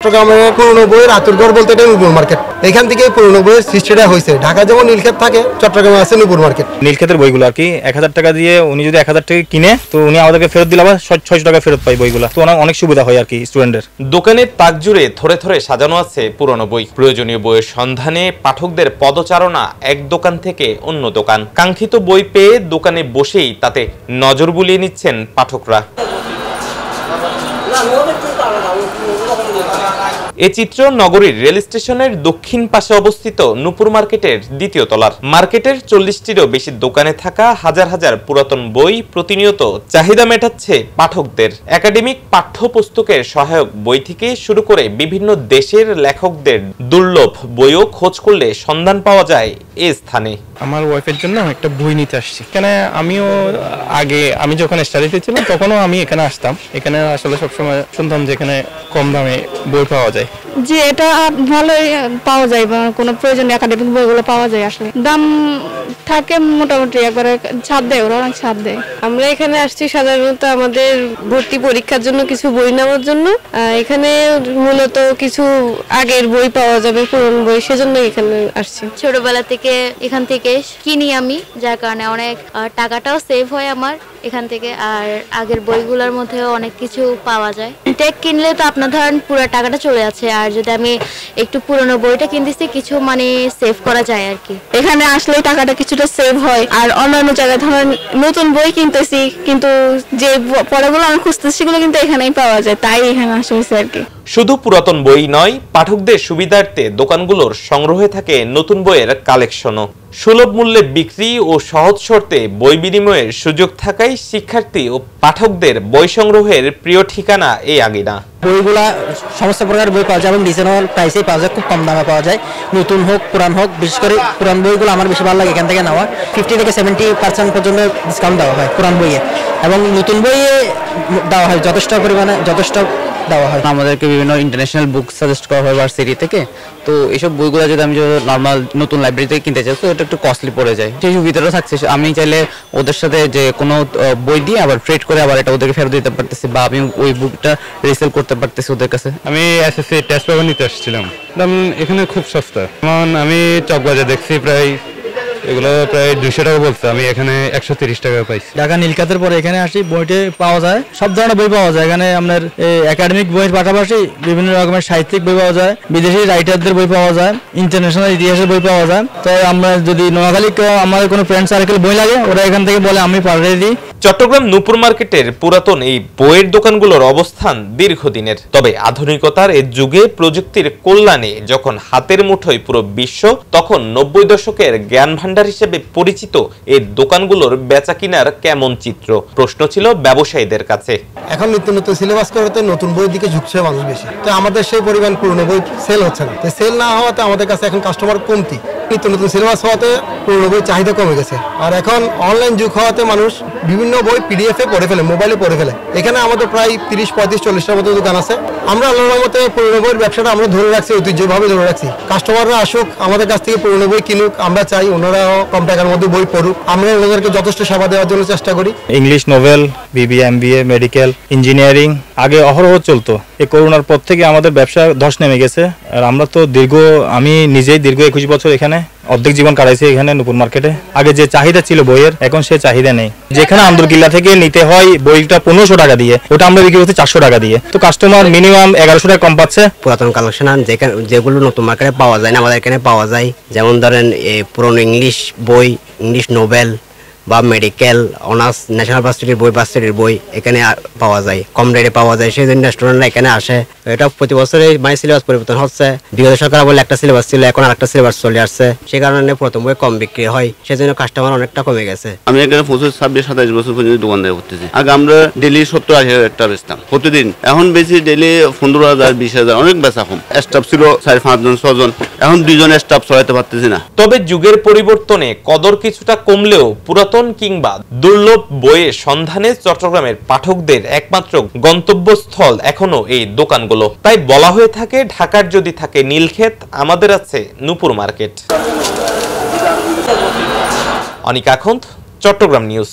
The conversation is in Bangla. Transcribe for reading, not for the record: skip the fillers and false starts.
চট্টগ্রামে পুরনো বইয়ের আতুরঘর বলতে এটা নূপুর মার্কেট। এখান থেকে পুরনো বইয়ের সৃষ্টিটা হয়েছে। ঢাকা যেমন নীলক্ষেত থাকে, চট্টগ্রামে আছে নূপুর মার্কেট। নীলক্ষেতের বইগুলো আর কি 1000 টাকা দিয়ে উনি যদি 1000 টাকা কিনে, তো উনি আমাদেরকে ফেরত দিলে আবার 600 টাকা ফেরত পাই বইগুলো। তো অনেক সুবিধা হয় আর কি স্টুডেন্টের। দোকানের তাক জুড়ে থরে থরে সাজানো আছে পুরনো বই। প্রয়োজনীয় বইয়ের সন্ধানে পাঠকদের পদচারণা এক দোকান থেকে অন্য দোকান। কাঙ্ক্ষিত বই পেয়ে দোকানে বসেই তাতে নজর বুলিয়ে নিচ্ছেন পাঠকরা। এ চিত্র নগরীর রেল স্টেশনের দক্ষিণ পাশে অবস্থিত নূপুর মার্কেটের দ্বিতীয় তলার। মার্কেটের 40টিরও বেশি দোকানে থাকা হাজার হাজার পুরাতন বই প্রতিনিয়ত চাহিদা মেটাচ্ছে পাঠকদের। একাডেমিক পাঠ্যপুস্তকের সহায়ক বই থেকে শুরু করে বিভিন্ন দেশের লেখকদের দুর্লভ বইও খোঁজ করলে সন্ধান পাওয়া যায় এই স্থানে। আমার ওয়াইফের জন্য একটা বই নিতে আসছি এখানে। আমি যখন স্টাডিতে ছিলাম তখনও আমি এখানে আসতাম। এখানে আসলে সবসময় শুনতাম যে এখানে কম দামে বই পাওয়া যায়। যে এটা ভালোই পাওয়া যায়, বা কোনো প্রয়োজনীয় একাডেমিক বইগুলো পাওয়া যায়। আসলে দাম থাকে মোটামুটি, একবারে ছাড় দেয়, ওরা অনেক ছাড় দেয়। আমরা এখানে আসছি সাধারণত আমাদের ভর্তি পরীক্ষার জন্য কিছু বই নেওয়ার জন্য। এখানে মূলত কিছু আগের বই পাওয়া যাবে, পুরনো বই, সেজন্য এখানে আসছি। ছোটবেলা থেকে এখান থেকে কিনি আমি, যার কারণে অনেক টাকাটাও সেভ হয় আমার এখান থেকে। আর আগের বইগুলোর মধ্যেও অনেক কিছু পাওয়া যায়। টেক কিনলে তো আপনার ধরেন পুরো টাকাটা চলে যাচ্ছে, আর যদি আমি একটু পুরনো বইটা কিনতেছি কিছু মানে সেভ করা যায় আর কি। এখানে আসলে টাকাটা কিছুটা সেভ হয়। আর অন্যান্য জায়গায় ধরেন নতুন বই কিনতেছি, কিন্তু যে পড়াগুলো আমি খুঁজতেছি সেগুলো কিন্তু এখানেই পাওয়া যায়, তাই এখানে আসা হয়েছে আর কি। শুধু পুরাতন বই নয়, পাঠকদের সুবিধার্থে দোকানগুলোর সংগ্রহে থাকে নতুন বইয়ের কালেকশনও। সুলভ মূল্যে বিক্রি ও সহজ শর্তে বই বিনিময়ের সুযোগ থাকায় শিক্ষার্থী ও পাঠকদের বই সংগ্রহের প্রিয় ঠিকানা এই আঙিনা। বইগুলা সমস্ত প্রকার বই পাওয়া যায় এবং রিজনেবল প্রাইসেই পাওয়া যায়, খুব কম দামে পাওয়া যায়। নতুন হোক পুরান হোক, বিশেষ করে পুরান বইগুলো আমার বেশি ভালো লাগে এখান থেকে নেওয়া। 50 থেকে 70% পর্যন্ত ডিসকাউন্ট দেওয়া হয় পুরান বইয়ে, এবং নতুন বইয়ে দেওয়া হয় যথেষ্ট দেওয়া হয়। আমাদেরকে বিভিন্ন ইন্টারন্যাশনাল বুক সাজেস্ট করা হয় ভার্সিটি থেকে। তো এইসব বইগুলো যদি আমি নর্মাল নতুন লাইব্রেরি থেকে কিনতে চাই, তো এটা একটু কস্টলি পড়ে যায়। সেই সুবিধাটা থাকছে, আমি চাইলে ওদের সাথে যে কোনো বই দিয়ে আবার ট্রেড করে আবার এটা ওদেরকে ফেরত দিতে পারতেছি, বা আমি ওই বুকটা রিসেল করতে পারতেছি ওদের কাছে। আমি এসএসসি টেস্ট পেপার নিতে আসছিলাম, এখানে খুব সস্তা। যেমন আমি চকবাজার দেখছি এগুলো প্রায় 200 টাকা বলছে, আমি এখানে 130 টাকা পাইছি। ঢাকা নীলক্ষেতের পরে এখানে আসি, বইটি পাওয়া যায়, সব ধরনের বই পাওয়া যায় এখানে। আপনার একাডেমিক বইয়ের পাশাপাশি বিভিন্ন রকমের সাহিত্যিক বই পাওয়া যায়, বিদেশি রাইটারদের বই পাওয়া যায়, ইন্টারন্যাশনাল ইতিহাসের বই পাওয়া যায়। তো আমরা যদি নোয়াখালী আমাদের কোনো ফ্রেন্ড সার্কেল বই লাগে, ওরা এখান থেকে বলে, আমি পাঠিয়ে দিই। চট্টগ্রাম নূপুর মার্কেটের পুরাতন এই বইয়ের দোকানগুলোর অবস্থান দীর্ঘদিনের। তবে আধুনিকতার এই যুগে প্রযুক্তির কল্যাণে যখন হাতের মুঠোয় পুরো বিশ্ব, তখন 90 দশকের জ্ঞান ভান্ডার হিসেবে পরিচিত এই দোকানগুলোর বেচা কিনার কেমন চিত্র? প্রশ্ন ছিল ব্যবসায়ীদের কাছে। এখন নিত্য নতুন সিলেবাস করতে নতুন বইয়ের দিকে ঝুঁকছে মানুষ বেশি। তো আমাদের সেই পরিমাণ পুরনো বই সেল হচ্ছে না। তো সেল না হওয়াতে আমাদের কাছে এখন কাস্টমার কমতি। নিত্য নতুন সিলেবাস হওয়াতে পুরনো বই চাহিদা কমে গেছে। আর এখন অনলাইন যুগ হওয়াতে মানুষ বিভিন্ন বই পিডিএফ এ পড়ে ফেলে, মোবাইলে পড়ে ফেলে। এখানে আমাদের প্রায় 30, 35, 40টার মতো দোকান আছে। আমরা আল্লাহর মতে পুরনো বইয়ের ব্যবসাটা আমরা ধরে রাখছি, ঐতিহ্যভাবে ধরে রাখছি। কাস্টমাররা আসুক, আমাদের কাছ থেকে পুরনো বই কিনুক, আমরা চাই ওনারাও কম টাকার মধ্যে বই পড়ুক। আমরা ওনাদেরকে যথেষ্ট সেবা দেওয়ার জন্য চেষ্টা করি। English novel, BBA, MBA, medical, engineering আগে অহরহ চলতো। এই করোনার পর থেকে আমাদের ব্যবসা ধস নেমে গেছে। আর আমরা তো আমি নিজেই দীর্ঘ 21 বছর এখানে অর্ধেক জীবন কাটাইছি এখানে নূপুর মার্কেটে। আগে যে চাহিদা ছিল বইয়ের, এখন সে চাহিদা নেই। যেখানে আন্দরকিল্লা থেকে নিতে হয় বইটা 1500 টাকা দিয়ে, ওটা আমরা বিক্রি করছি 400 টাকা দিয়ে। তো কাস্টমার মিনিমাম 1100 টাকা কম পাচ্ছে। পুরাতন কালেকশন যেগুলো নতুন মার্কেটে পাওয়া যায় না, আমাদের এখানে পাওয়া যায়। যেমন ধরেন পুরনো ইংলিশ বই, ইংলিশ নোবেল বা মেডিকেল, অনার্স, ন্যাশনাল ভার্সিটির বই এখানে পাওয়া যায়, কম রেটে পাওয়া যায়। সেই জন্য স্টুডেন্টরা এখানে আসে। এটা প্রতি বছরে সিলেবাস পরিবর্তন হচ্ছে। বিগত সরকার বলে একটা সিলেবাস ছিল, এখন আরেকটা সিলেবাস চলে আসছে। সেই কারণে প্রথম বই কম বিক্রি হয়, সেই জন্য কাস্টমার অনেকটা কমে গেছে। আমি এখানে 25, 26, 27 বছর পর্যন্ত দোকানদারি করতেছি। আগে আমরা ডেলি 70-80 হাজার টাকা বেচতাম প্রতিদিন। এখন বেশি ডেলি 15,000, 20,000, অনেক বেচা কম। স্টাফ ছিল 4-5 জন, 6 জন, এখন 2 জন স্টাফ চলাইতে পারতেছি না। তবে যুগের পরিবর্তনে কদর কিছুটা কমলেও পুরাতন কিংবা দুর্লভ বইয়ের সন্ধানে চট্টগ্রামের পাঠকদের একমাত্র গন্তব্যস্থল এখনো এই দোকানগুলো। তাই বলা হয়ে থাকে, ঢাকার যদি থাকে নীলক্ষেত, আমাদের আছে নূপুর মার্কেট। অনিক আখন্দ, চট্টগ্রাম নিউজ।